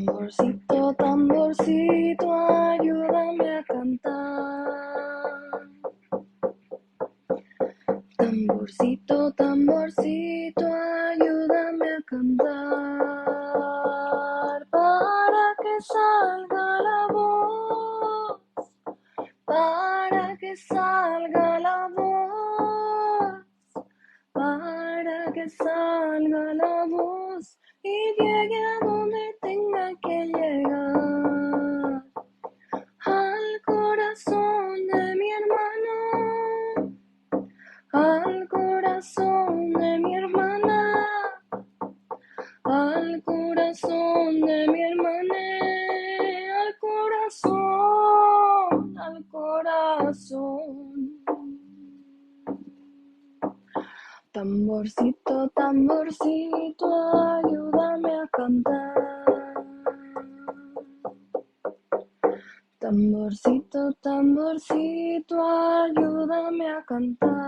Tamborcito, tamborcito, ayúdame a cantar. Tamborcito, tamborcito, ayúdame a cantar. Para que salga la voz, para que salga la voz, para que salga la voz y llegue a donde tenga que llegar, al corazón de mi hermano, al corazón de mi hermana, al corazón de mi hermana, al corazón, al corazón. Tamborcito, tamborcito, ayúdame a cantar. Tamborcito, tamborcito, ayúdame a cantar.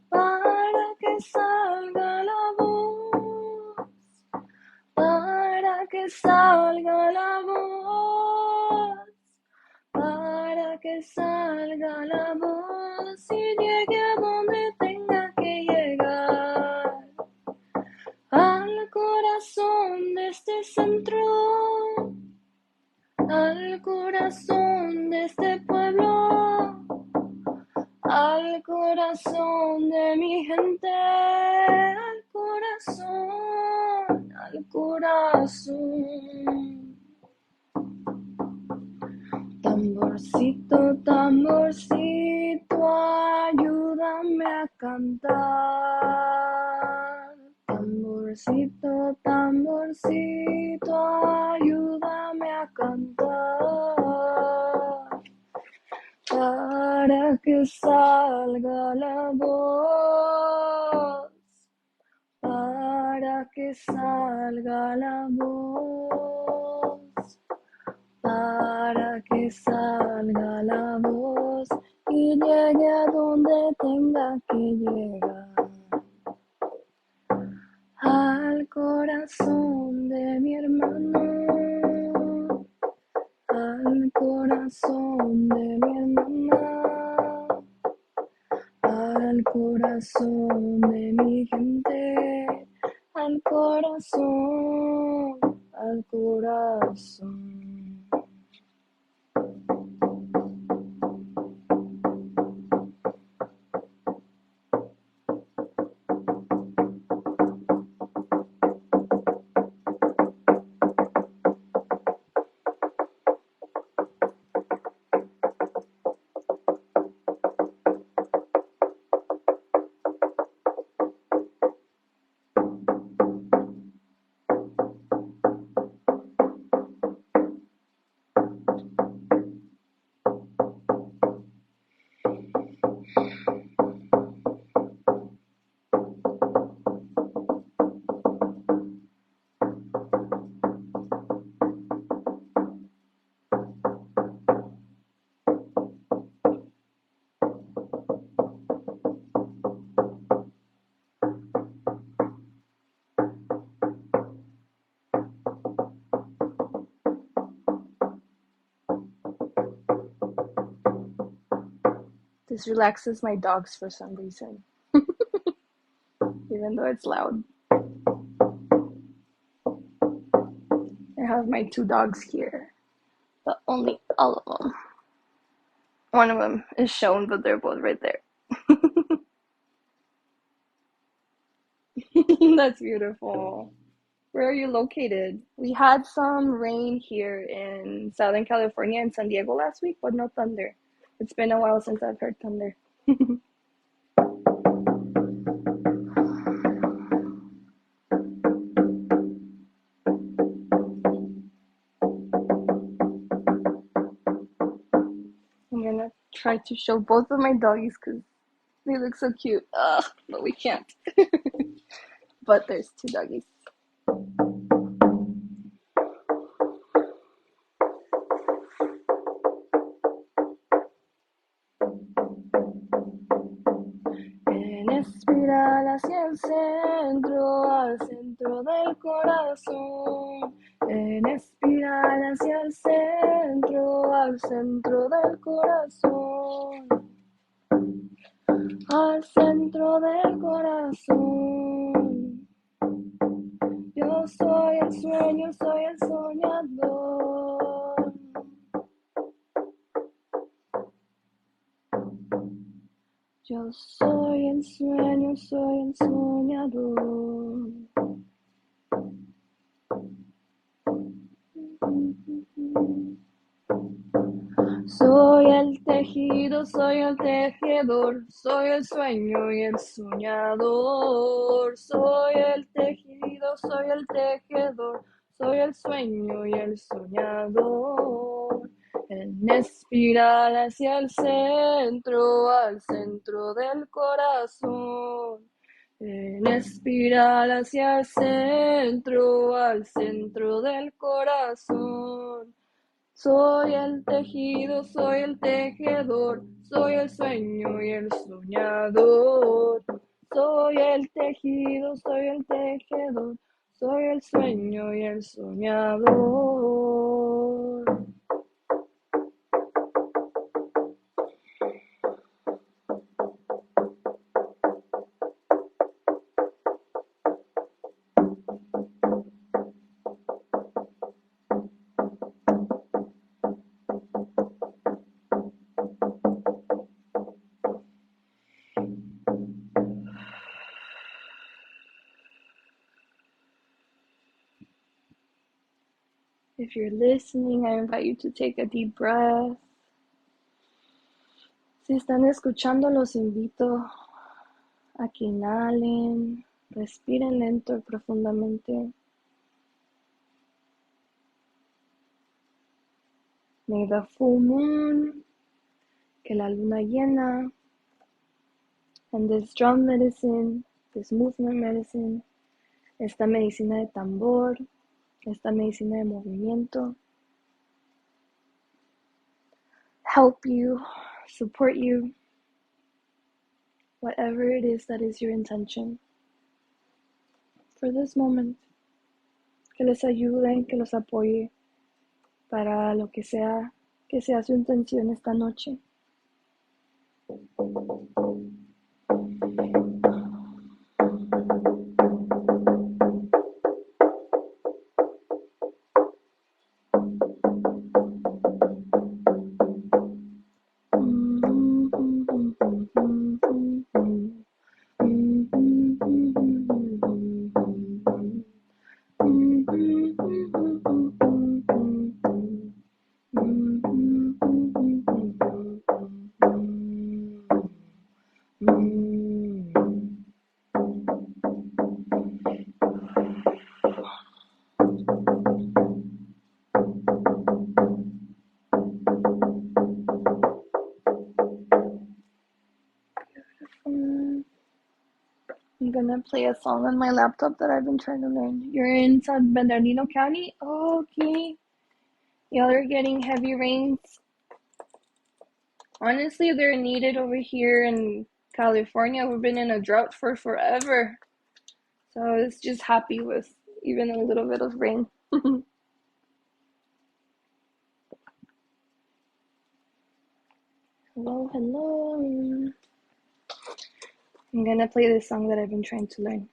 Para que salga la voz, para que salga la voz, para que salga la voz y llegue a donde tenga que llegar, al corazón de este centro, al corazón de este pueblo, al corazón de mi gente, al corazón, al corazón. Tamborcito, tamborcito, ayúdame a cantar. Tamborcito, tamborcito, ayúdame a cantar. Para que salga la voz, para que salga la voz, para que salga la voz y llegue a donde tenga que llegar, al corazón de mi hermano, al corazón de mi hermana, al corazón de mi gente, al corazón, al corazón. This relaxes my dogs for some reason, even though it's loud. I have my two dogs here, but only all of them. One of them is shown, but they're both right there. That's beautiful. Where are you located? We had some rain here in Southern California and San Diego last week, but no thunder. It's been a while since I've heard thunder. I'm gonna try to show both of my doggies because they look so cute. But we can't. But there's two doggies. En espiral hacia al centro del corazón. En espiral hacia el centro del corazón. Al centro del corazón. Yo soy el sueño, soy el soñador. Yo soy el sueño, soy el soñador. Soy el tejido, soy el tejedor, soy el sueño y el soñador. Soy el tejido, soy el tejedor, soy el sueño y el soñador. En espiral hacia el centro del corazón. En espiral hacia el centro del corazón. Soy el tejido, soy el tejedor, soy el sueño y el soñador. Soy el tejido, soy el tejedor, soy el sueño y el soñador. If you're listening, I invite you to take a deep breath. Si están escuchando, los invito a que inhalen, respiren lento y profundamente. May the full moon, que la luna llena, and this drum medicine, this movement medicine, esta medicina de tambor, esta medicina de movimiento, help you, support you, whatever it is that is your intention for this moment. Que les ayude, que los apoye para lo que sea su intención esta noche. I'm gonna play a song on my laptop that I've been trying to learn. You're in San Bernardino County? Oh, okay. Y'all are getting heavy rains. Honestly, they're needed over here in California. We've been in a drought for forever. So I was just happy with even a little bit of rain. Hello, hello. I'm gonna play this song that I've been trying to learn.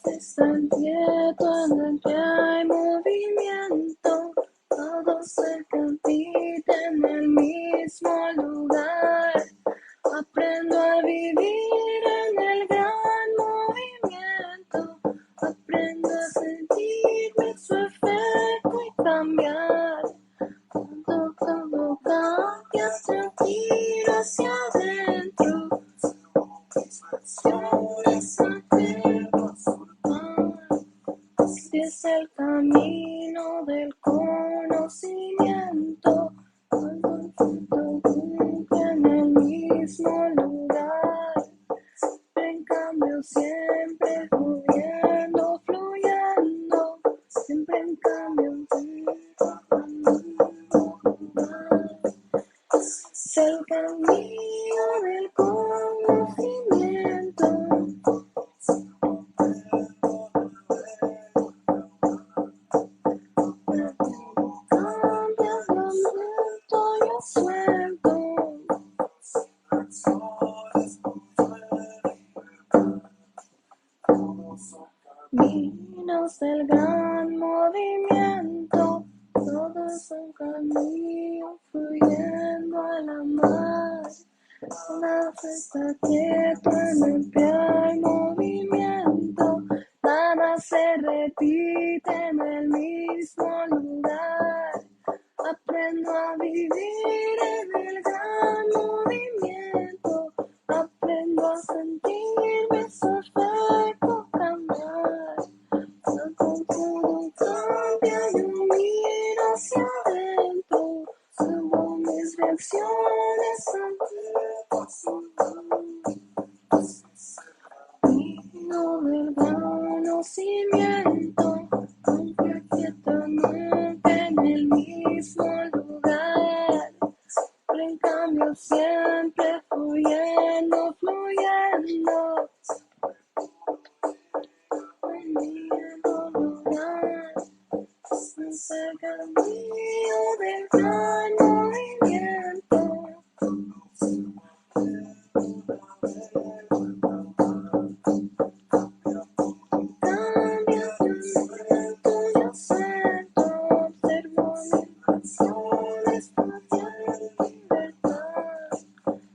Están quietos, en el pie hay movimiento, todos se compiten en el mismo lugar. Aprendo a vivir en el gran movimiento, aprendo a sentirme su efecto y cambiar. Cuando todo cambia, sentir hacia adentro, satisfacciones este es el camino del conocimiento, cuando todo cumple en el mismo lugar. Ven, cambia siempre fluyendo, fluyendo, siempre en cambio, es el camino del conocimiento. Cambia el momento, yo suelto. Caminos del gran movimiento, todos son caminos fluyendo a la mar. Nada está quieto en el pie al movimiento, nada se repite en el mismo lugar. Aprendo a vivir en el gran movimiento, aprendo a sentirme perfecto cambiar. Cuando todo cambia, yo miro hacia adentro, subo mis reacciones ante camino del conocimiento, aunque quieto nunca en el mismo lugar, pero en cambio siempre fluyendo, fluyendo, fluyendo lugar, es el camino del gran movimiento. Cambia el momento, yo suelto, observo mis acciones, fluyendo libertad.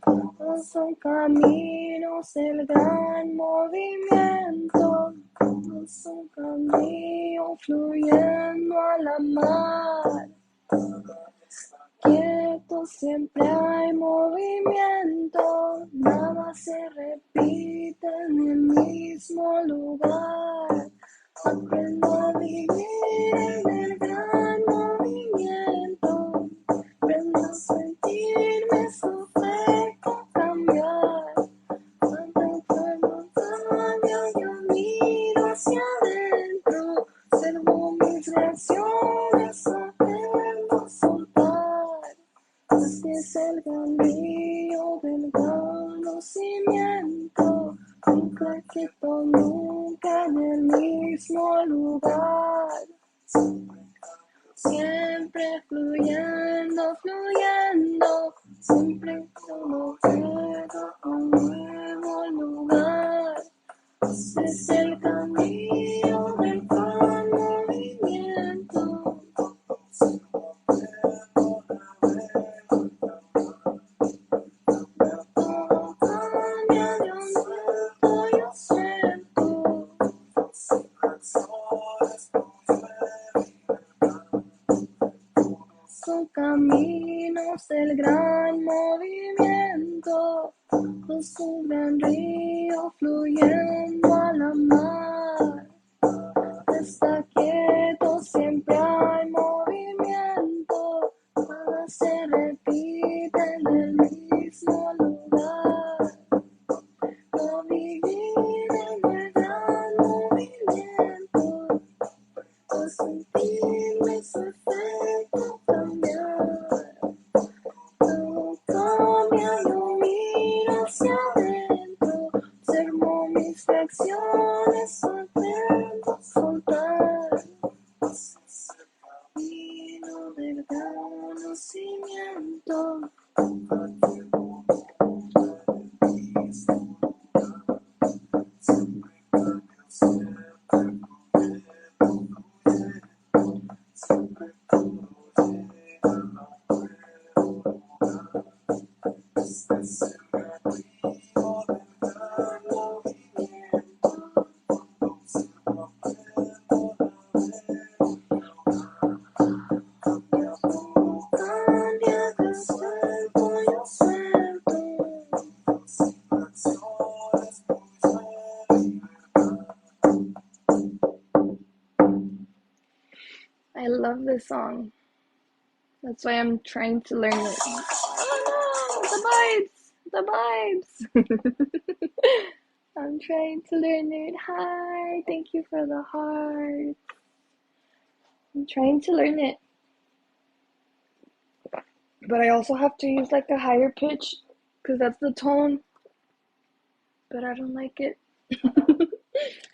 Todos son caminos del gran movimiento, todos son caminos fluyendo a la mar. Quieto siempre hay movimiento, nada se repite en el mismo lugar. Aprendo a vivir en el gran movimiento, aprendo a sentirme perfecto cambiar. Cuando el fuego cambia, yo miro hacia adentro, observo mis reacciones, aprendo a soltar. Este es el camino del conocimiento, nunca quieto, nunca en el mismo lugar. Siempre fluyendo, fluyendo, siempre solo quedo un nuevo lugar. Este es el camino del gran movimiento. Todo cambia de un momento, yo suelto. Son caminos del gran movimiento, es un gran río fluyendo a la mar. Está quieto, siempre hay movimiento, nada se repite en el mismo lugar. No vivir en el gran movimiento, no sentirme perfecto cambiar. Todo cambia, yo miro hacia adentro, observo mis reacciones, aprendo a soltar. Camino del conocimiento. I love this song. That's why I'm trying to learn it. Oh no, the vibes! The vibes! I'm trying to learn it. Hi, thank you for the heart. I'm trying to learn it. But I also have to use like a higher pitch because that's the tone. But I don't like it.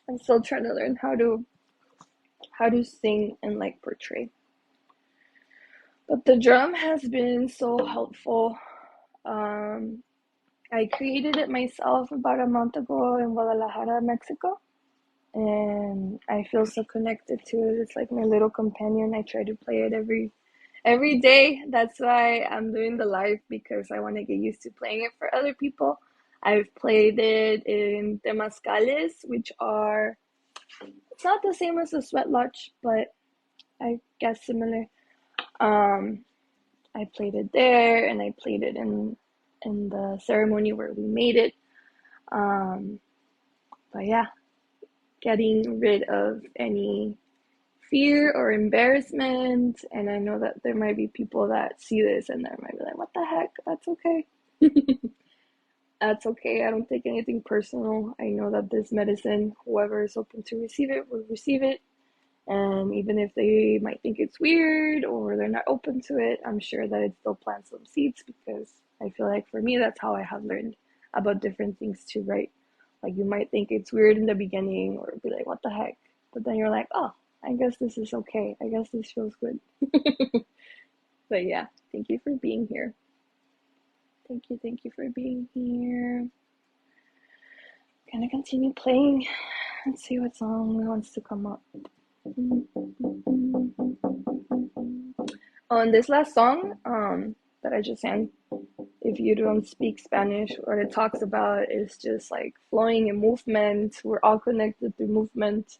I'm still trying to learn how to sing and like portray. But the drum has been so helpful. Um, I created it myself about a month ago in Guadalajara, Mexico. And I feel so connected to it. It's like my little companion. I try to play it every day. That's why I'm doing the live because I want to get used to playing it for other people. I've played it in temazcales, which are, it's not the same as the sweat lodge, but I guess similar. Um, I played it there, and I played it in the ceremony where we made it. Um, but yeah, getting rid of any fear or embarrassment. And I know that there might be people that see this and they might be like, what the heck? That's okay. That's okay. I don't take anything personal. I know that this medicine, whoever is open to receive it, will receive it. And even if they might think it's weird or they're not open to it, I'm sure that it still plants some seeds because I feel like for me, that's how I have learned about different things too, right? Like you might think it's weird in the beginning or be like, what the heck? But then you're like, oh, I guess this is okay. I guess this feels good. But yeah, thank you for being here. Thank you for being here. Gonna continue playing. Let's see what song wants to come up. On this last song, that I just sang, if you don't speak Spanish, what it talks about is just like flowing in movement. We're all connected through movement.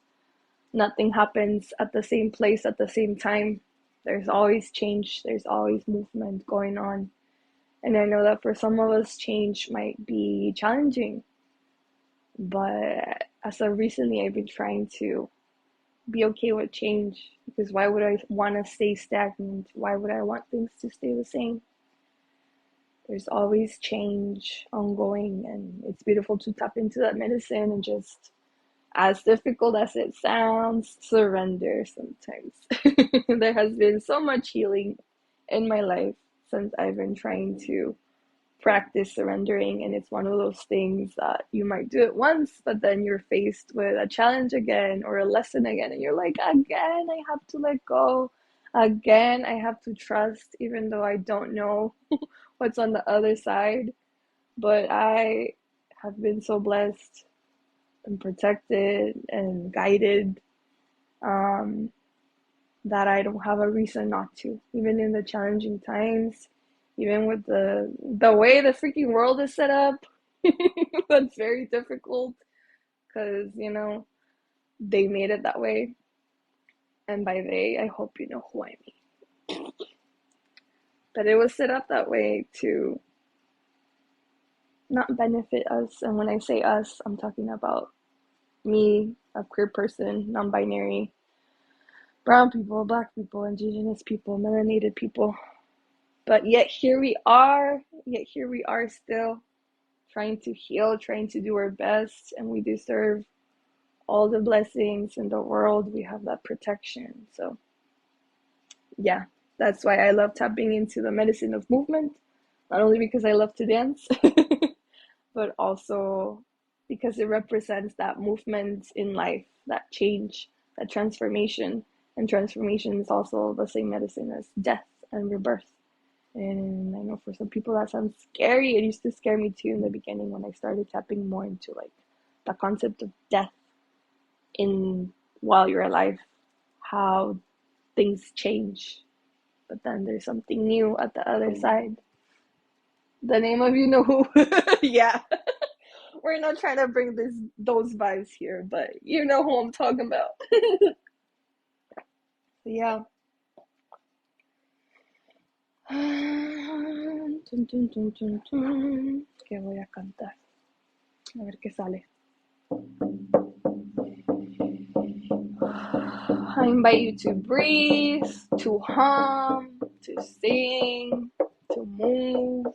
Nothing happens at the same place at the same time. There's always change. There's always movement going on. And I know that for some of us, change might be challenging. But as of recently, I've been trying to be okay with change because why would I want to stay stagnant? Why would I want things to stay the same? There's always change ongoing, and it's beautiful to tap into that medicine and just, as difficult as it sounds, surrender sometimes. There has been so much healing in my life since I've been trying to practice surrendering, and it's one of those things that you might do it once, but then you're faced with a challenge again or a lesson again, and you're like, again I have to let go, again I have to trust, even though I don't know what's on the other side. But I have been so blessed and protected and guided, um, that I don't have a reason not to, even in the challenging times, even with the way the freaking world is set up. That's very difficult because they made it that way, and by they I hope you know who I mean. But it was set up that way to not benefit us, and when I say us, I'm talking about me, a queer person, non-binary, brown people, black people, indigenous people, melanated people. But yet here we are still trying to heal, trying to do our best, and we deserve all the blessings in the world. We have that protection. So yeah, that's why I love tapping into the medicine of movement, not only because I love to dance, but also because it represents that movement in life, that change, that transformation. And transformation is also the same medicine as death and rebirth. And I know for some people that sounds scary. It used to scare me too in the beginning when I started tapping more into like the concept of death in while you're alive, how things change. But then there's something new at the other side. The name of you know who. Yeah. We're not trying to bring those vibes here, but you know who I'm talking about. Yeah. Tun, tun, tun, tun, tun. ¿Qué voy a cantar? A ver qué sale. I invite you to breathe, to hum, to sing, to move,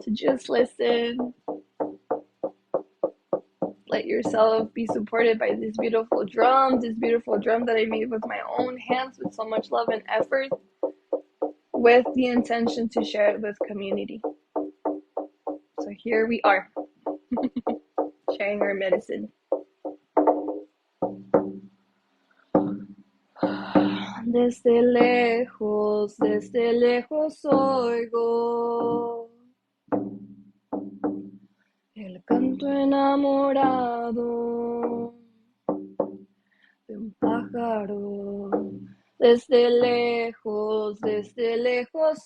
to just listen. Let yourself be supported by this beautiful drum that I made with my own hands with so much love and effort, with the intention to share it with community. So here we are, sharing our medicine. Desde lejos oigo el canto enamorado de un pájaro. Desde lejos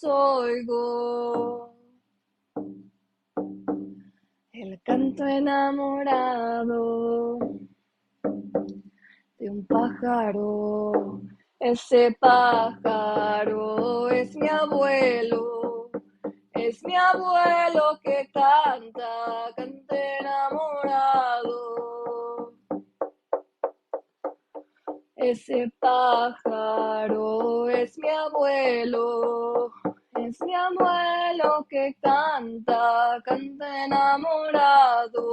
oigo el canto enamorado de un pájaro. Ese pájaro es mi abuelo que canta enamorado. Ese pájaro es mi abuelo que canta enamorado.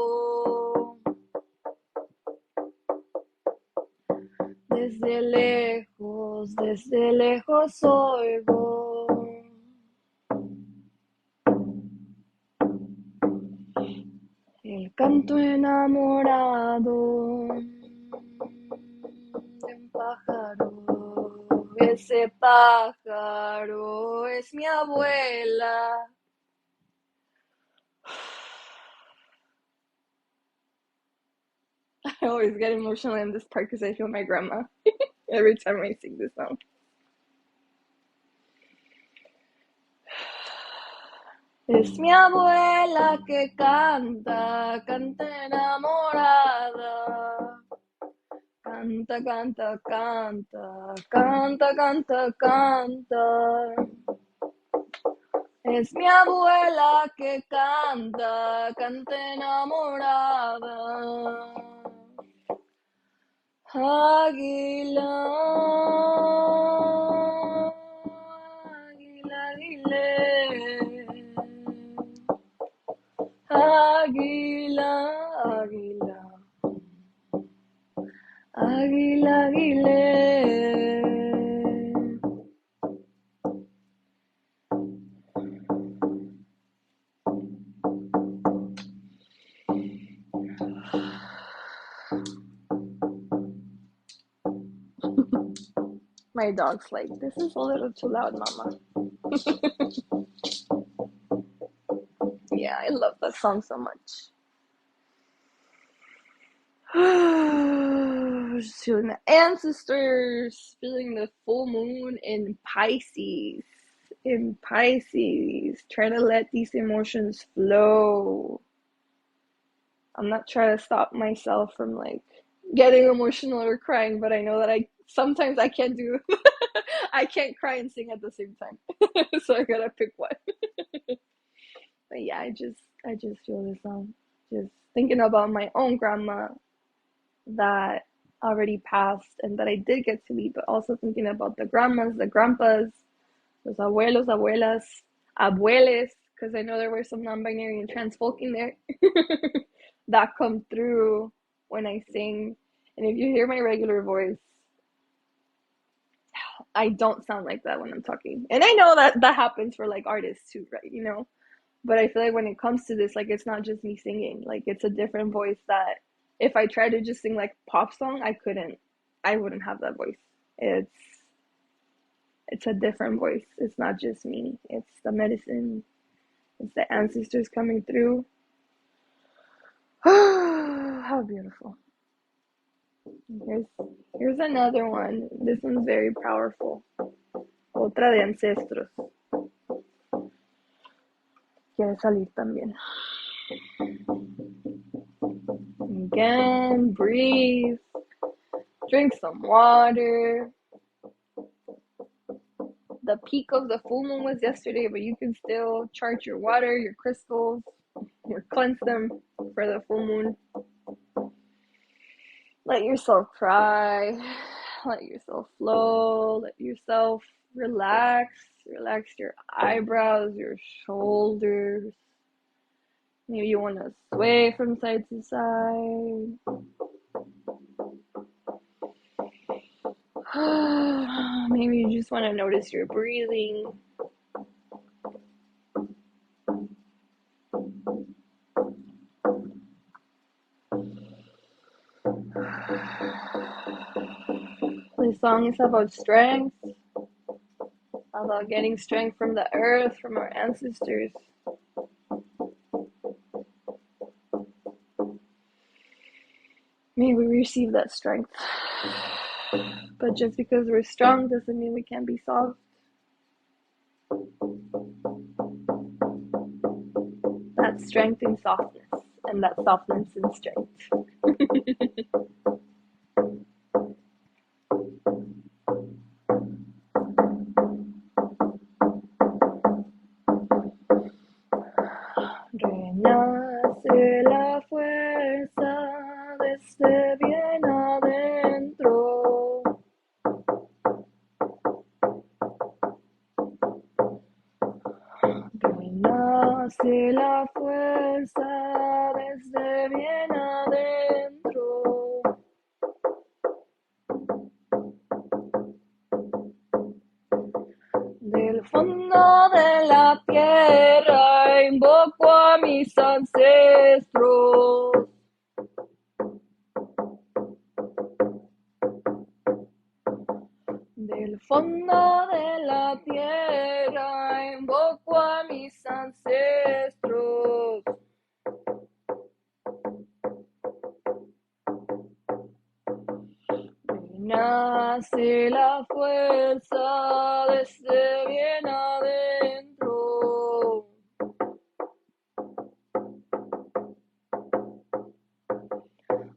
Desde lejos oigo el canto enamorado de un pájaro. Ese pájaro es mi abuela. I always get emotional in this part because I feel my grandma every time I sing this song. Es mi abuela que canta enamorada. Canta, canta, canta, canta, canta, canta. Es mi abuela que canta enamorada. Águila, águila, águila, águila, águila, águila. My dog's like, this is a little too loud, mama. Yeah, I love that song so much. Just feeling the ancestors, feeling the full moon in Pisces. Trying to let these emotions flow. I'm not trying to stop myself from like getting emotional or crying, but I know that sometimes I can't do I can't cry and sing at the same time. So I gotta pick one. But yeah, I just feel this song. Just thinking about my own grandma that already passed and that I did get to meet, but also thinking about the grandmas, the grandpas, los abuelos, abuelas, abueles, because I know there were some non-binary and trans folk in there that come through when I sing. And if you hear my regular voice, I don't sound like that when I'm talking. And I know that happens for like artists too, right? You know? But I feel like when it comes to this, like it's not just me singing. Like it's a different voice that if I tried to just sing like pop song, I wouldn't have that voice. It's a different voice. It's not just me. It's the medicine. It's the ancestors coming through. How beautiful. Here's another one. This one's very powerful. Otra de ancestros. Quiere salir también. Again, breathe. Drink some water. The peak of the full moon was yesterday, but you can still charge your water, your crystals, or cleanse them for the full moon. Let yourself cry. Let yourself flow. Let yourself relax. Relax your eyebrows, your shoulders, Maybe you want to sway from side to side. Maybe you just want to notice your breathing. This song is about strength, about getting strength from the earth, from our ancestors. May we receive that strength. But just because we're strong doesn't mean we can't be soft. That's strength in softness, and that's softness in strength. Renace la fuerza desde bien adentro. Renace la fuerza desde bien adentro. Del fondo de la tierra invoco a mis ancestros. Del fondo de la tierra invoco a mis ancestros. Nace la fuerza desde bien adentro.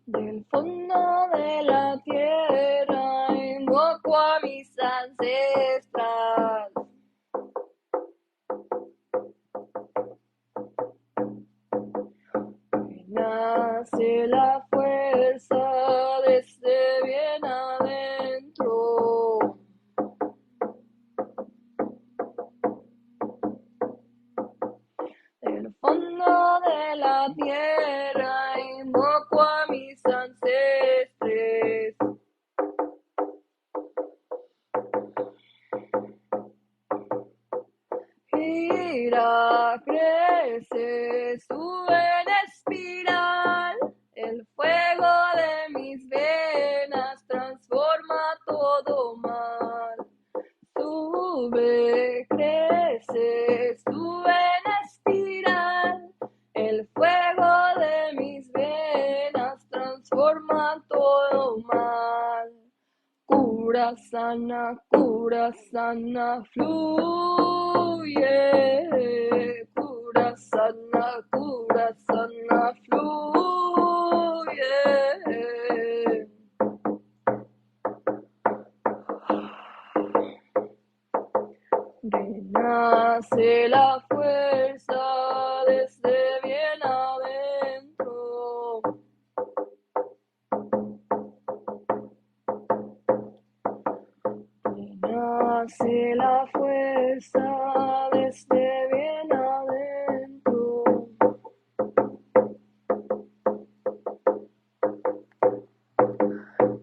Del fondo de la tierra invoco a mis ancestras. Nace la fuerza desde bien adentro. Del fondo de la tierra invoco a mis ancestres. Gira, crece, sube en espiral. El fuego de mis venas transforma todo mal. Sube, crece, sube en espiral. El fuego de mis venas transforma todo mal. Cura, sana, fluye. Cura, sana, fluye. Renace la fuerza desde bien adentro. Renace la fuerza desde bien adentro.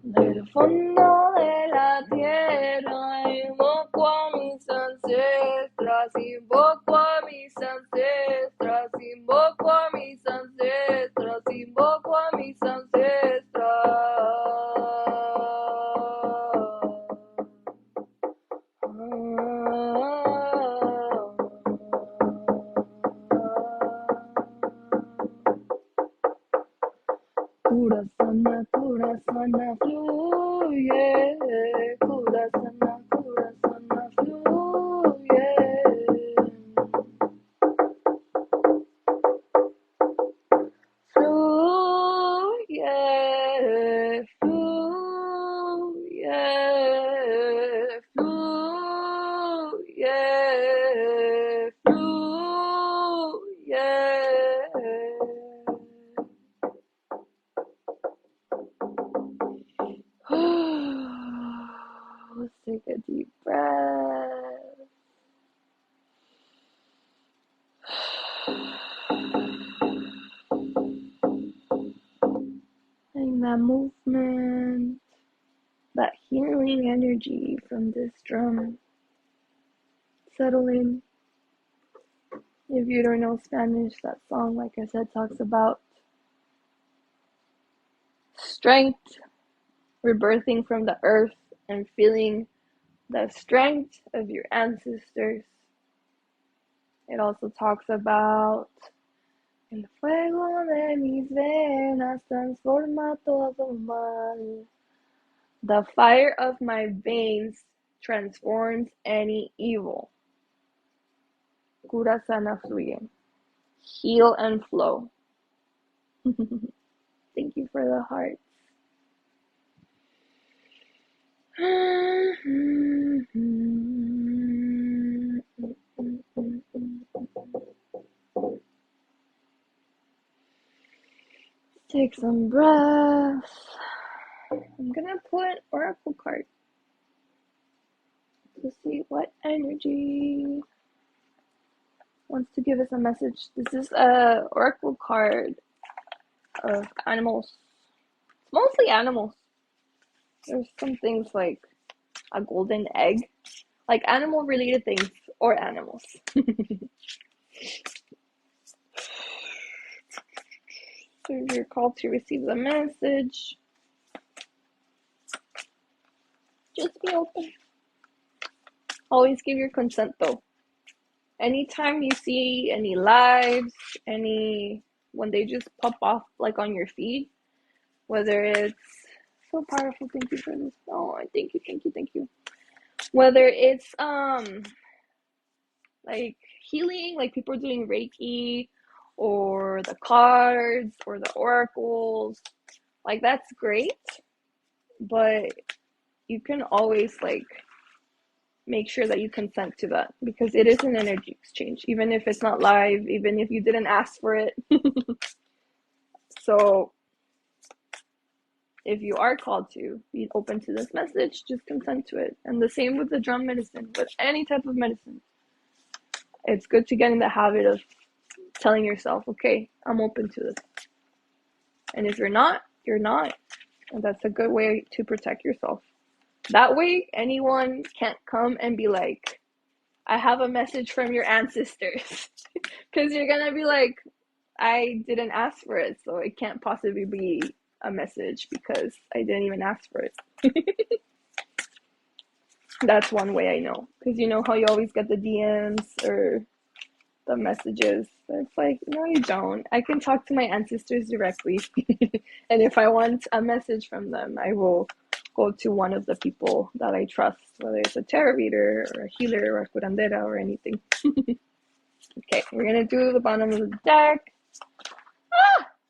Del fondo de la tierra invoco a mis ancestras, invoco a mis ancestras, invoco a mis ancestras, invoco a mis ancestras. Cura, sana, fluye. Cura, sana, fluye. Fluye, fluye, fluye, fluye. Let's take a deep breath. Feeling that movement, that healing energy from this drum. Settle in. If you don't know Spanish, that song, like I said, talks about strength, rebirthing from the earth, and feeling the strength of your ancestors. It also talks about el fuego de mis venas transforma todo mal. The fire of my veins transforms any evil. Cura sana fluye. Heal and flow. Thank you for the heart. Take some breaths. I'm gonna pull an oracle card to see what energy wants to give us a message. This is a oracle card of animals. It's mostly animals. There's some things like a golden egg, like animal related things or animals. So you're called to receive the message. Just be open. Always give your consent though. Anytime you see any lives, when they just pop off like on your feed, whether it's so powerful, thank you for this. Oh, thank you. Whether it's like healing, like people are doing Reiki, or the cards or the oracles, like that's great, but you can always like make sure that you consent to that, because it is an energy exchange, even if it's not live, even if you didn't ask for it. So if you are called to be open to this message, just consent to it. And the same with the drum medicine, with any type of medicine. It's good to get in the habit of telling yourself, okay, I'm open to this. And if you're not, you're not. And that's a good way to protect yourself. That way, anyone can't come and be like, I have a message from your ancestors. Because you're going to be like, I didn't ask for it, so it can't possibly be a message because I didn't even ask for it. That's one way I know. Because you know how you always get the DMs or the messages. It's like, no, you don't. I can talk to my ancestors directly. And if I want a message from them, I will go to one of the people that I trust, whether it's a tarot reader or a healer or a curandera or anything. Okay, we're going to do the bottom of the deck.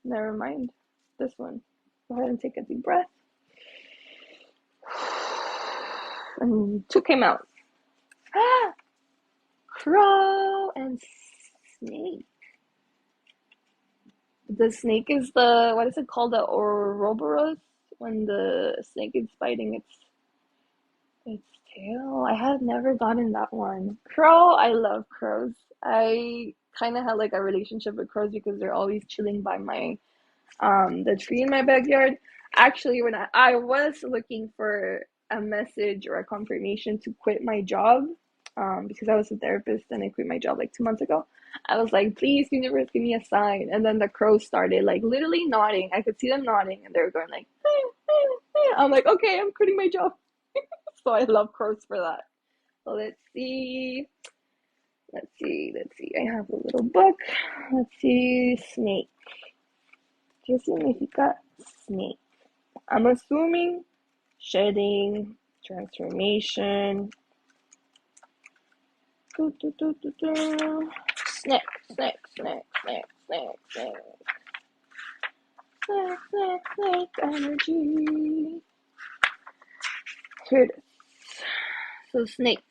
Never mind. This one. Go ahead and take a deep breath. And two came out. Crow and snake. The snake is the, what is it called? The Ouroboros? When the snake is biting its tail. I have never gotten that one. Crow, I love crows. I kind of had like a relationship with crows because they're always chilling by my the tree in my backyard. Actually, when I was looking for a message or a confirmation to quit my job, because I was a therapist and I quit my job like 2 months ago. I was like, please, universe, give me a sign. And then the crows started like literally nodding. I could see them nodding and they were going like, I'm like, okay, I'm quitting my job. So I love crows for that. So let's see. I have a little book. Let's see, snake. ¿Qué significa snake? I'm assuming shedding, transformation. Snake. Snake energy. Here it is. So snake.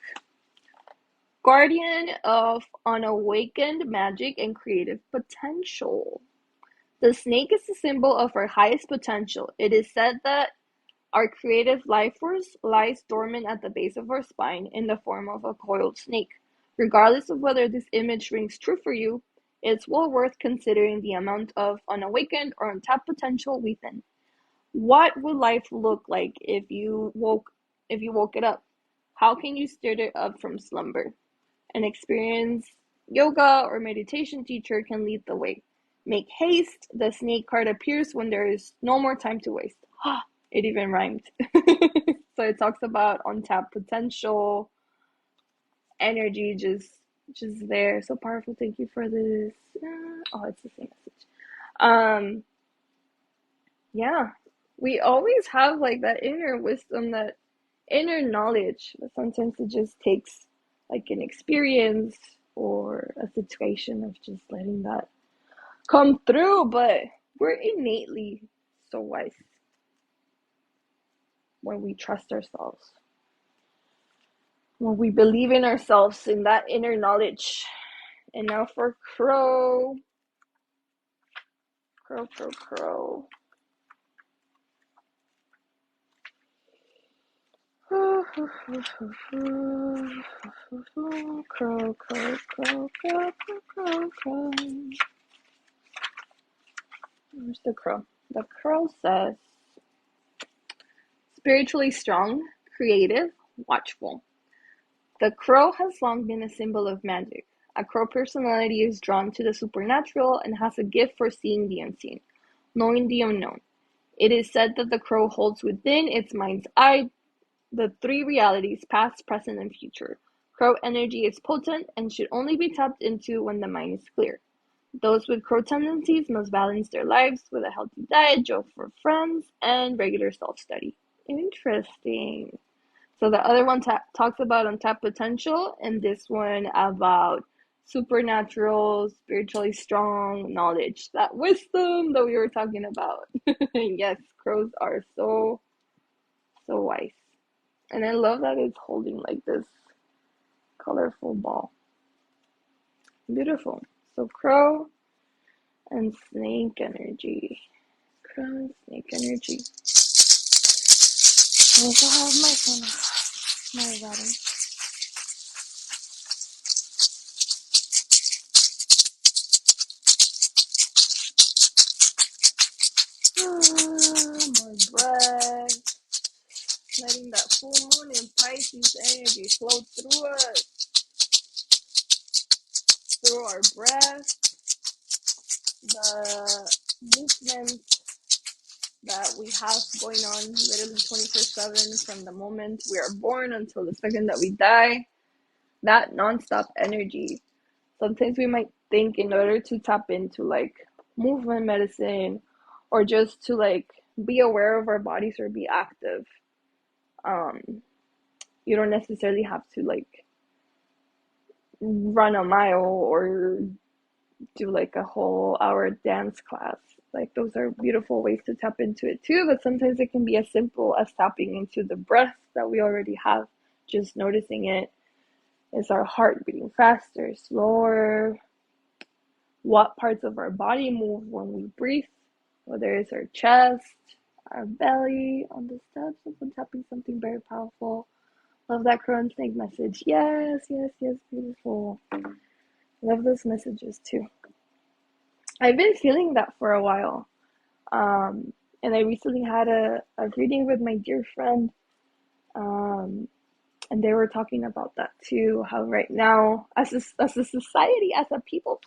Guardian of unawakened magic and creative potential. The snake is the symbol of our highest potential. It is said that our creative life force lies dormant at the base of our spine in the form of a coiled snake. Regardless of whether this image rings true for you, it's well worth considering the amount of unawakened or untapped potential within. What would life look like if you woke it up? How can you stir it up from slumber? An experienced yoga or meditation teacher can lead the way. Make haste, the snake card appears when there is no more time to waste. It even rhymed. So it talks about untapped potential, energy just there. So powerful. Thank you for this. Oh, it's the same message. Um, yeah. We always have like that inner wisdom, that inner knowledge, but sometimes it just takes like an experience or a situation of just letting that come through. But we're innately so wise when we trust ourselves, when we believe in ourselves, in that inner knowledge. And now for crow. Crow, crow, crow. Crow, crow, crow, crow, crow, crow, crow. Where's the crow? The crow says, spiritually strong, creative, watchful. The crow has long been a symbol of magic. A crow personality is drawn to the supernatural and has a gift for seeing the unseen, knowing the unknown. It is said that the crow holds within its mind's eye the three realities, past, present, and future. Crow energy is potent and should only be tapped into when the mind is clear. Those with crow tendencies must balance their lives with a healthy diet, joke for friends, and regular self-study. Interesting. So the other one talks about untapped potential, and this one about supernatural, spiritually strong knowledge, that wisdom that we were talking about. Yes, crows are so, so wise. And I love that it's holding like this colorful ball. Beautiful. So crow and snake energy. Crow and snake energy. I also have my phone. My bottom. More breath. Letting that full moon in Pisces energy flow through us, through our breath, the movement that we have going on literally 24/7 from the moment we are born until the second that we die. That non-stop energy. Sometimes we might think in order to tap into like movement medicine or just to like be aware of our bodies or be active, you don't necessarily have to like run a mile or do like a whole hour dance class. Like those are beautiful ways to tap into it too, but sometimes it can be as simple as tapping into the breath that we already have, just noticing it. Is our heart beating faster, slower? What parts of our body move when we breathe? Whether it's our chest, our belly, on the steps of tapping, something very powerful. Love that crow and snake message. Yes, yes, yes, beautiful. Love those messages too. I've been feeling that for a while. And I recently had a reading with my dear friend. And they were talking about that too. How right now, as a society, as a people,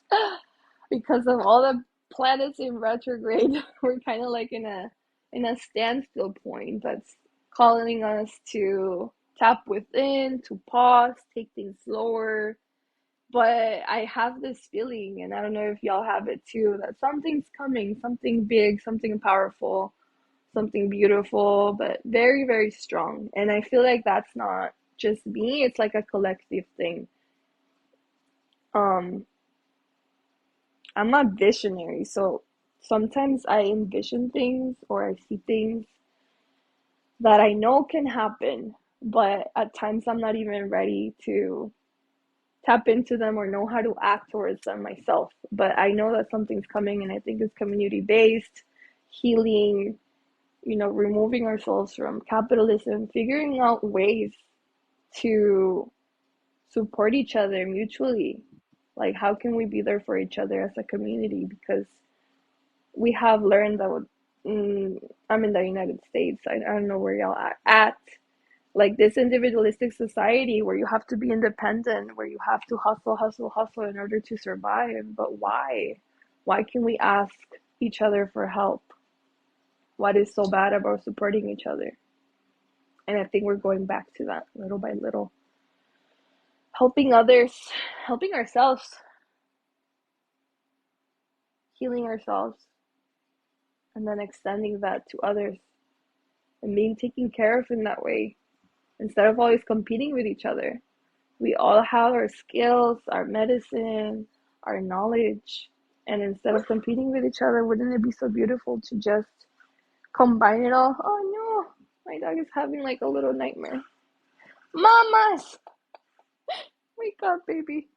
because of all the planets in retrograde, we're kind of like in a standstill point that's calling us to tap within, to pause, take things slower. But I have this feeling, and I don't know if y'all have it too, that something's coming, something big, something powerful, something beautiful, but very, very strong. And I feel like that's not just me, it's like a collective thing. Um, I'm not visionary, so sometimes I envision things or I see things that I know can happen, but at times I'm not even ready to tap into them or know how to act towards them myself. But I know that something's coming, and I think it's community based, healing, removing ourselves from capitalism, figuring out ways to support each other mutually. Like, how can we be there for each other as a community? Because we have learned that I'm in the United States. I don't know where y'all are at. Like this individualistic society where you have to be independent, where you have to hustle, hustle, hustle in order to survive. But why? Why can we ask each other for help? What is so bad about supporting each other? And I think we're going back to that little by little. Helping others, helping ourselves, healing ourselves, and then extending that to others and being taken care of in that way instead of always competing with each other. We all have our skills, our medicine, our knowledge, and instead of competing with each other, wouldn't it be so beautiful to just combine it all? Oh no, my dog is having like a little nightmare. Mamas, wake up, baby.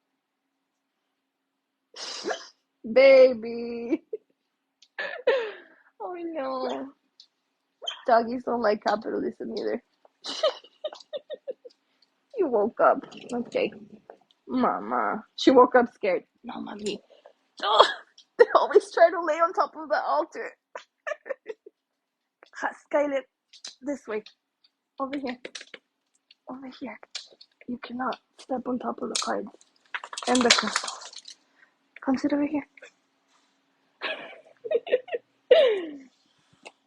Baby. Oh no. Doggies don't like capitalism either. You woke up. Okay. Mama. She woke up scared. No, mommy. Oh, they always try to lay on top of the altar. Skylet, this way. Over here. Over here. You cannot step on top of the cards and the crystals. Come sit over here.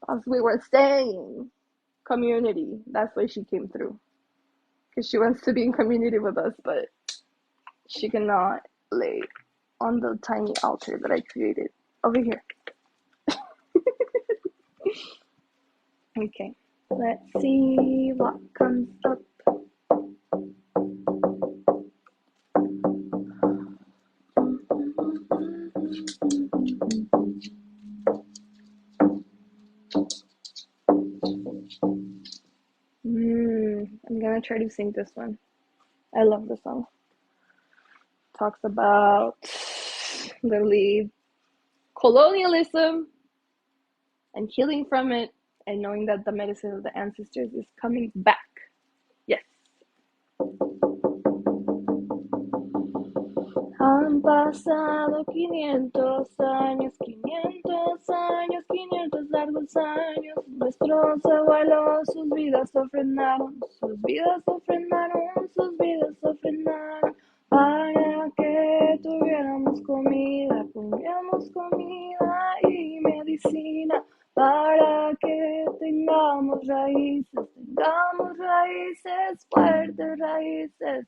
As we were saying, community. That's why she came through. Because she wants to be in community with us, but she cannot lay on the tiny altar that I created. Over here. Okay. Let's see what comes up. I'm gonna try to sing this one. I love the song. Talks about literally colonialism and healing from it and knowing that the medicine of the ancestors is coming back. Yes. Han pasado 500 años, 500 años, 500 largos años. Nuestros abuelos sus vidas ofrendaron, sus vidas ofrendaron, sus vidas ofrendaron. Para que tuviéramos comida y medicina. Para que tengamos raíces fuertes raíces.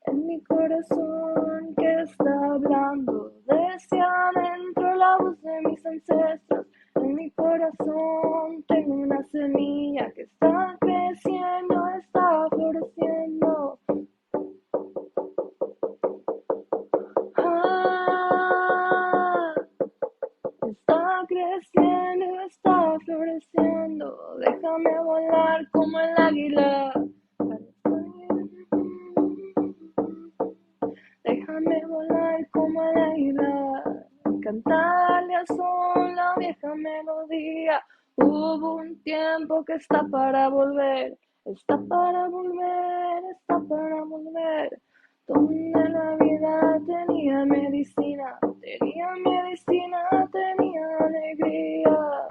En mi corazón que está hablando desde adentro la voz de mis ancestros. En mi corazón tengo una semilla que está creciendo, está floreciendo. Está creciendo, está floreciendo. Déjame volar como el águila. Déjame volar como el águila, cantarle al sol la vieja melodía. Hubo un tiempo que está para volver, está para volver, está para volver. Donde la vida tenía medicina, tenía alegría.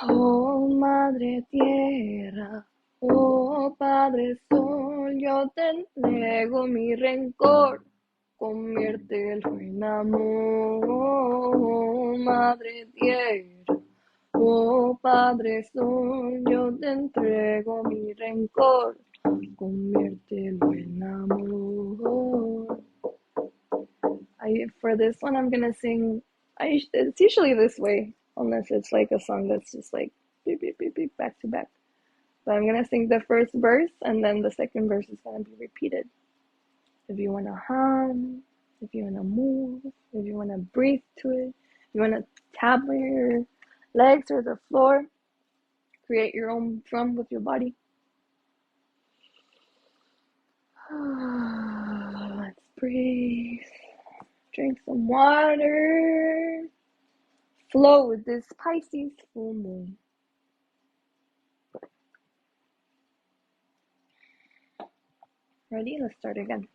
Oh Madre Tierra, oh Padre Sol, yo te entrego mi rencor, conviértelo en amor. Oh Madre Tierra, oh Padre Sol, yo te entrego mi rencor, conviértelo en amor. For this one, I'm gonna sing. It's usually this way, unless it's like a song that's just like beep beep beep beep back to back. But I'm gonna sing the first verse, and then the second verse is gonna be repeated. If you wanna hum, if you wanna move, if you wanna breathe to it, You want to tap on your legs or the floor. Create your own drum with your body. Let's breathe. Drink some water. Flow with this Pisces full moon. Ready? Let's start again.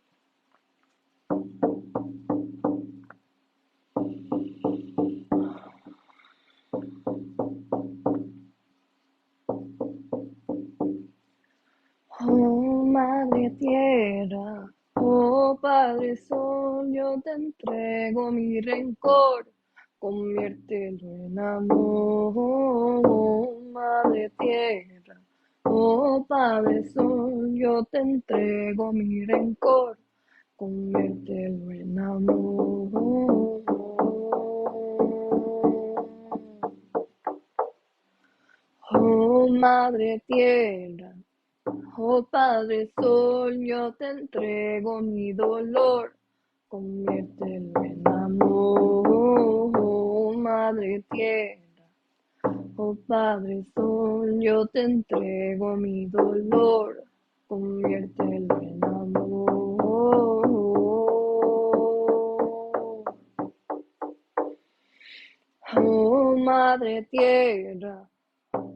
Oh Madre Tierra, oh Padre Sol, yo te entrego mi rencor, conviértelo en amor. Oh Madre Tierra, oh Padre Sol, yo te entrego mi rencor, conviértelo en amor. Oh Madre Tierra, oh Padre Sol, yo te entrego mi dolor, conviértelo en amor. Oh Madre Tierra, oh Padre Sol, yo te entrego mi dolor, conviértelo en amor. Oh Madre Tierra,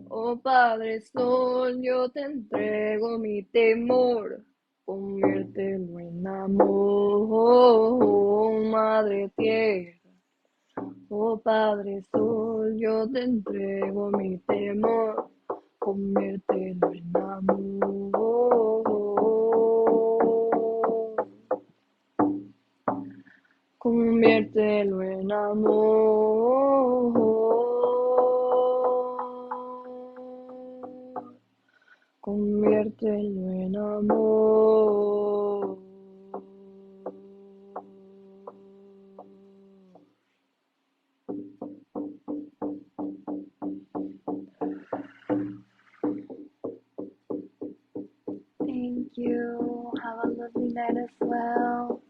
oh Padre Sol, yo te entrego mi temor, conviértelo en amor. Oh Madre Tierra, oh Padre Sol, yo te entrego mi temor, conviértelo en amor. Conviértelo en amor. Conviértelo en amor. Thank you. Have a lovely night as well.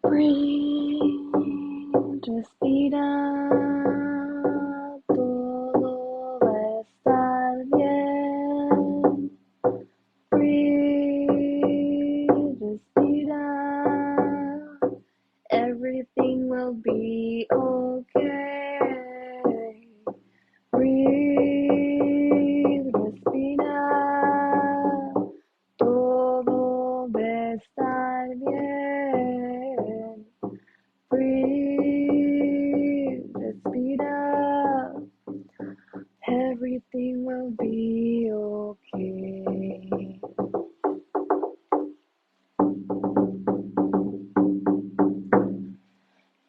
Breathe, respira, todo va a estar bien. Breathe, respira, everything will be okay. Breathe, respira, todo va a estar bien. Breathe, respira, everything will be okay.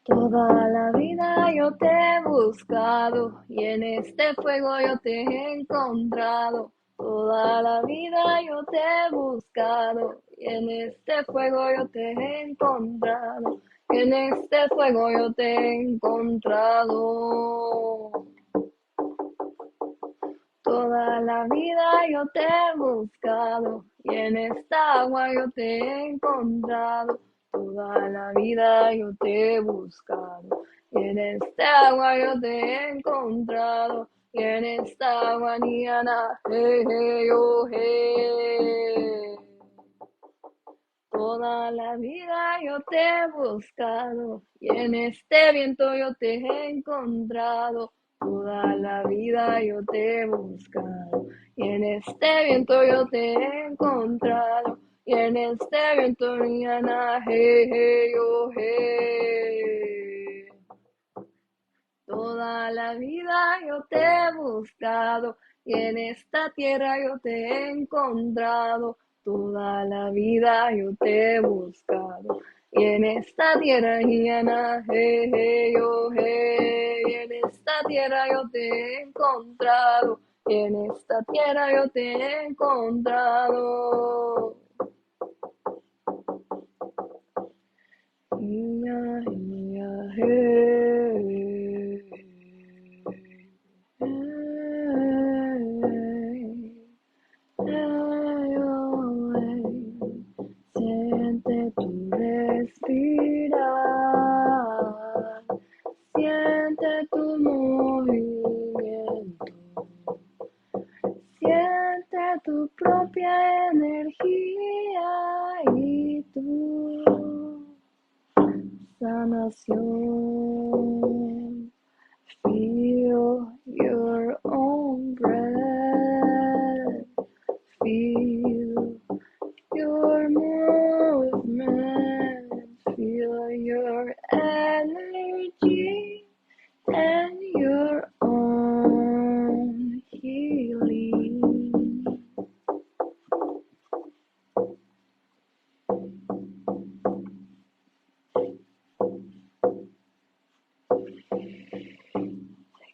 Toda la vida yo te he buscado y en este fuego yo te he encontrado. Toda la vida yo te he buscado y en este fuego yo te he encontrado. Y en este fuego yo te he encontrado. Toda la vida yo te he buscado y en esta agua yo te he encontrado. Toda la vida yo te he buscado y en esta agua yo te he encontrado. Y en esta agua ni ana, yo, Toda la vida yo te he buscado y en este viento yo te he encontrado. Toda la vida yo te he buscado y en este viento yo te he encontrado. Y en este viento mañana, yo, Toda la vida yo te he buscado y en esta tierra yo te he encontrado. Toda la vida yo te he buscado y en esta tierra y en esta tierra yo te he encontrado. Y en esta tierra yo te he encontrado. respirar. Siente tu movimiento. Siente tu propia energía y tu sanación. Feel your own breath. Feel your movement. Feel your energy and your own healing.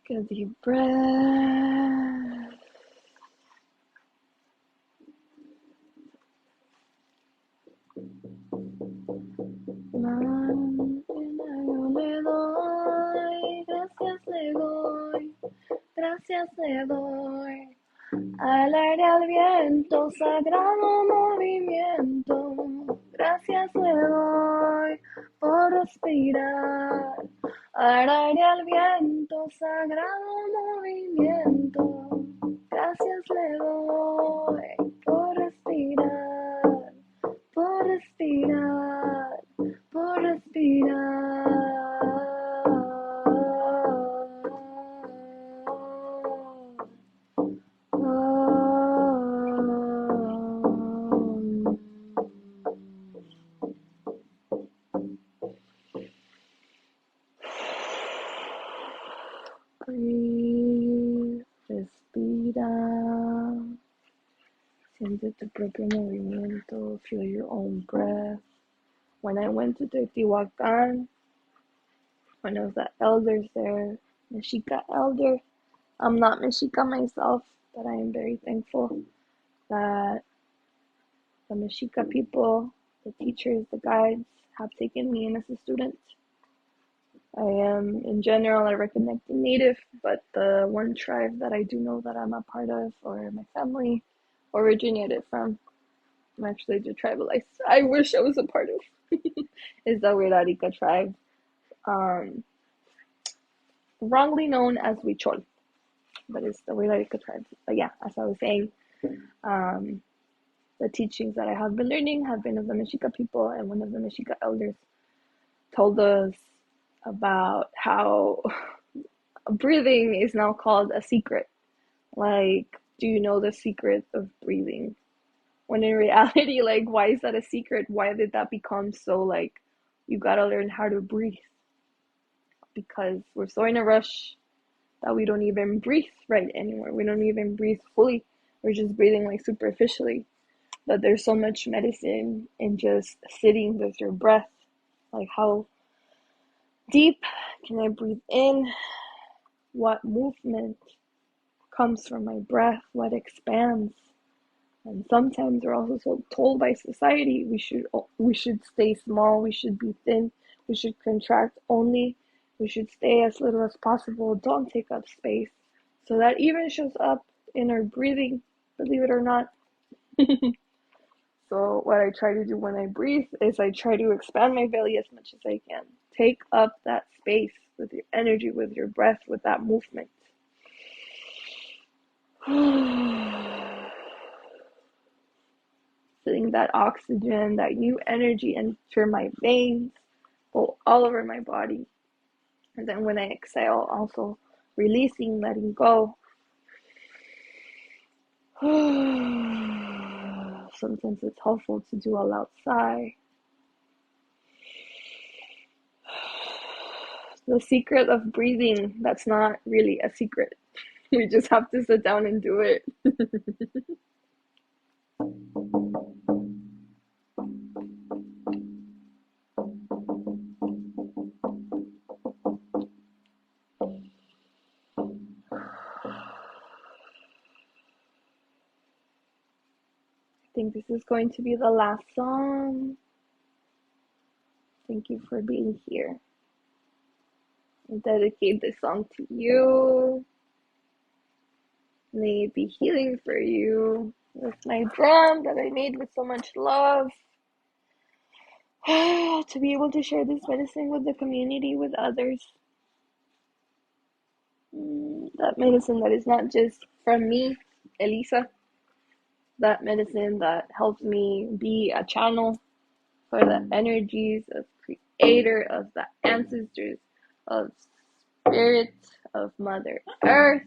Take a deep breath. Yo le doy, gracias le doy, al aire, al viento, sagrado movimiento, gracias le doy por respirar, al aire, al viento, sagrado movimiento, gracias le doy por respirar, por respirar, por respirar. Breathe, respira, siente tu propio movimiento, feel your own breath. When I went to Teotihuacan, one of the elders there, Mexica elder, I'm not Mexica myself, but I am very thankful that the Mexica people, the teachers, the guides, have taken me in as a student. I am, in general, a reconnected native, but the one tribe that I do know that I'm a part of, or my family originated from, I'm actually the tribe I wish I was a part of, is the Wirarica tribe, wrongly known as Huichol, but it's the Wirarica tribe. But yeah, as I was saying, the teachings that I have been learning have been of the Mexica people, and one of the Mexica elders told us about how breathing is now called a secret. Like, do you know the secret of breathing? When in reality, like, why is that a secret? Why did that become so, like, you gotta learn how to breathe? Because we're so in a rush that we don't even breathe right anymore. We don't even breathe fully. We're just breathing, like, superficially. But there's so much medicine in just sitting with your breath. Like, how deep can I breathe in? What movement comes from my breath? What expands? And sometimes we're also so told by society we should stay small, we should be thin, we should contract only, we should stay as little as possible, don't take up space. So that even shows up in our breathing, believe it or not. So what I try to do when I breathe is I try to expand my belly as much as I can. Take up that space with your energy, with your breath, with that movement. Feeling that oxygen, that new energy enter my veins, go all over my body. And then when I exhale, also releasing, letting go. Sometimes it's helpful to do a loud sigh. The secret of breathing, that's not really a secret. We just have to sit down and do it. I think this is going to be the last song. Thank you for being here. I dedicate this song to you. May it be healing for you. With my drum that I made with so much love. to be able to share this medicine with the community, with others. That medicine that is not just from me, Elisa. That medicine that helps me be a channel for the energies of Creator, of the ancestors, of Spirit, of Mother Earth.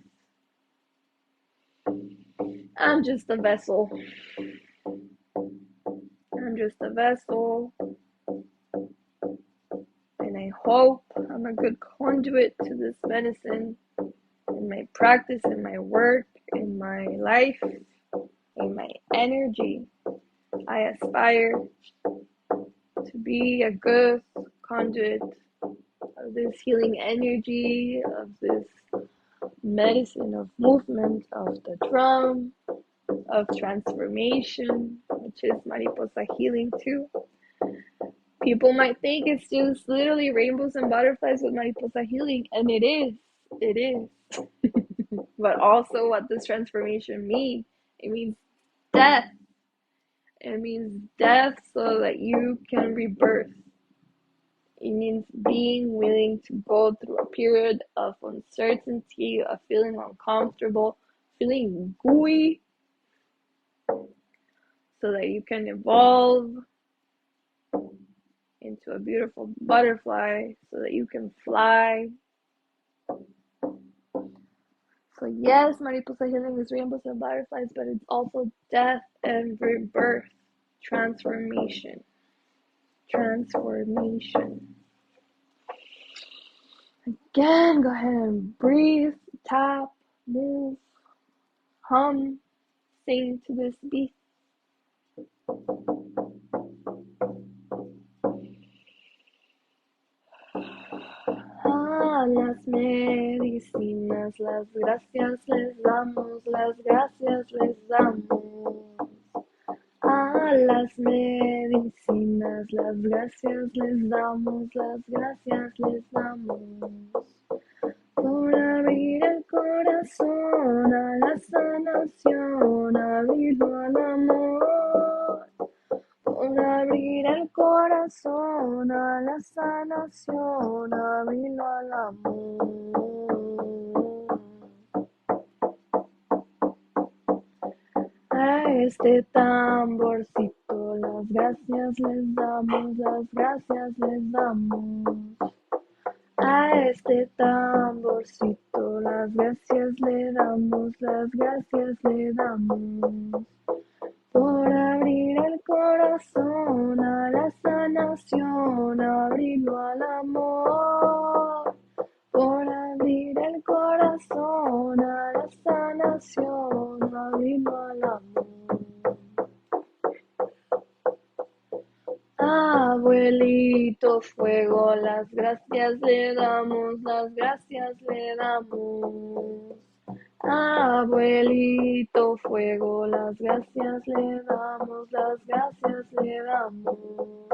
I'm just a vessel. I'm just a vessel. And I hope I'm a good conduit to this medicine in my practice, in my work, in my life, in my energy. I aspire to be a good conduit of this healing energy, of this medicine of movement, of the drum, of transformation, which is Mariposa healing too. People might think it's just literally rainbows and butterflies with Mariposa healing, and it is. It is. But also what does transformation mean? It means death. It means death so that you can rebirth. It means being willing to go through a period of uncertainty, of feeling uncomfortable, feeling gooey, so that you can evolve into a beautiful butterfly, so that you can fly. So yes, Mariposa healing is rainbows and butterflies, but it's also death and rebirth, transformation. Transformation. Again, go ahead and breathe, tap, move, hum, sing to this beat. A las medicinas, las gracias les damos, las gracias les damos. A las medicinas, las gracias les damos, las gracias les damos. Por abrir el corazón a la sanación, abrirlo al amor. Por abrir el corazón a la sanación, abrirlo al amor. A este tamborcito las gracias les damos, las gracias les damos. A este tamborcito las gracias le damos, las gracias le damos. Por abrir el corazón a la sanación, abrirlo al amor. Por abrir el corazón a la sanación, abrirlo al amor. Abuelito fuego, las gracias le damos, las gracias le damos. Abuelito fuego, las gracias le damos, las gracias le damos.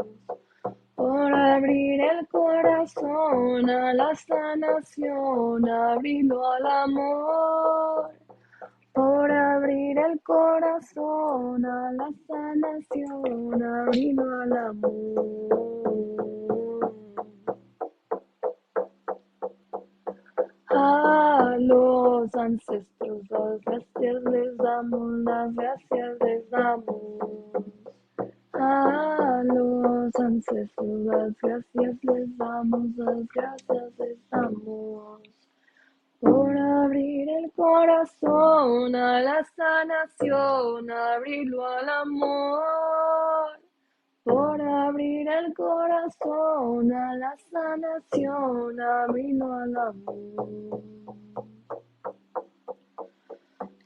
Por abrir el corazón a la sanación, abrirlo al amor. Por abrir el corazón a la sanación, abrirlo al amor. A los ancestros las gracias les damos, las gracias les damos. A los ancestros las gracias les damos, las gracias les damos. Por abrir el corazón a la sanación, abrirlo al amor. Por abrir el corazón a la sanación, abrirlo al amor.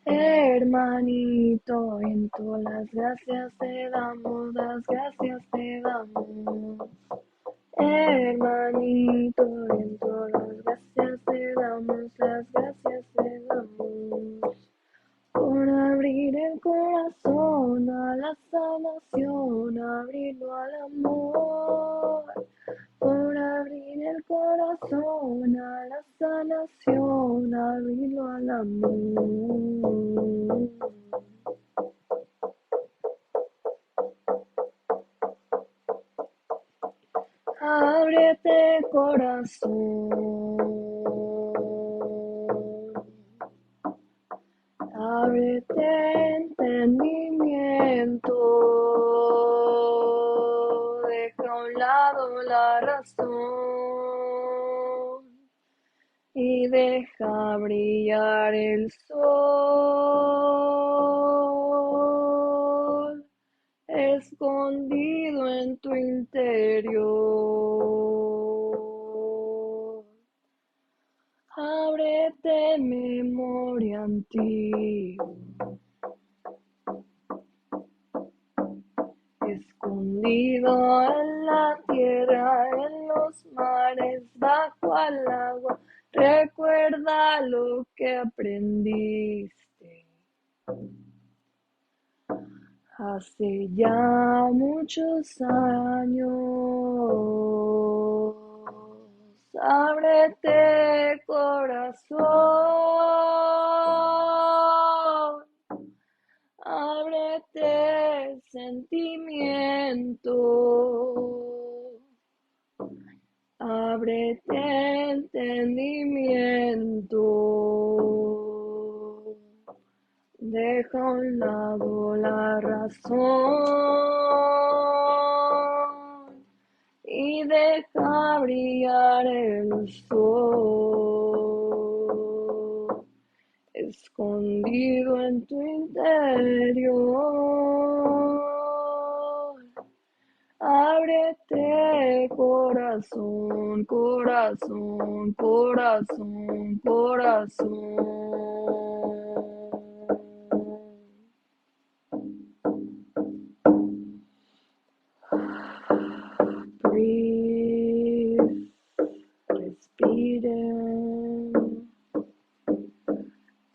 Hermanito, en todas las gracias te damos, las gracias te damos. Hermanito, en todas las gracias te damos, las gracias te damos. Por abrir el corazón a la sanación, abrirlo al amor. Por abrir el corazón a la sanación, abrirlo al amor. Ábrete corazón, ábrete entendimiento, deja a un lado la razón y deja brillar el sol escondido en tu interior. Ábrete memoria antigua, escondido en la tierra, en los mares, bajo el agua. Recuerda lo que aprendiste hace ya muchos años. Ábrete corazón, ábrete sentimiento, ábrete entendimiento, deja a un lado la razón y deja brillar el sol escondido en tu interior. Ábrete corazón, corazón, corazón, corazón. Breathe, respirar.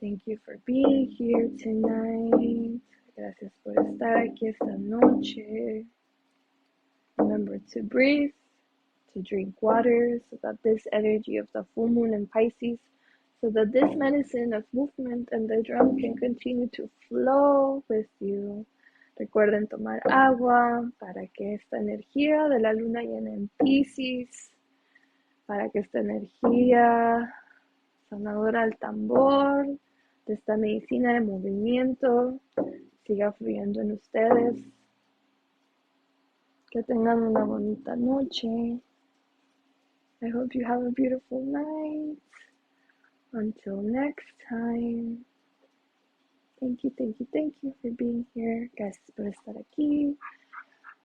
Thank you for being here tonight. Gracias por estar aquí esta noche. Remember to breathe, to drink water, so that this energy of the full moon in Pisces, so that this medicine of movement and the drum can continue to flow with you. Recuerden tomar agua para que esta energía de la luna llena en Pisces, para que esta energía sanadora al tambor, de esta medicina de movimiento, siga fluyendo en ustedes. Que tengan una bonita noche. I hope you have a beautiful night. Until next time. Thank you for being here. Gracias por estar aquí.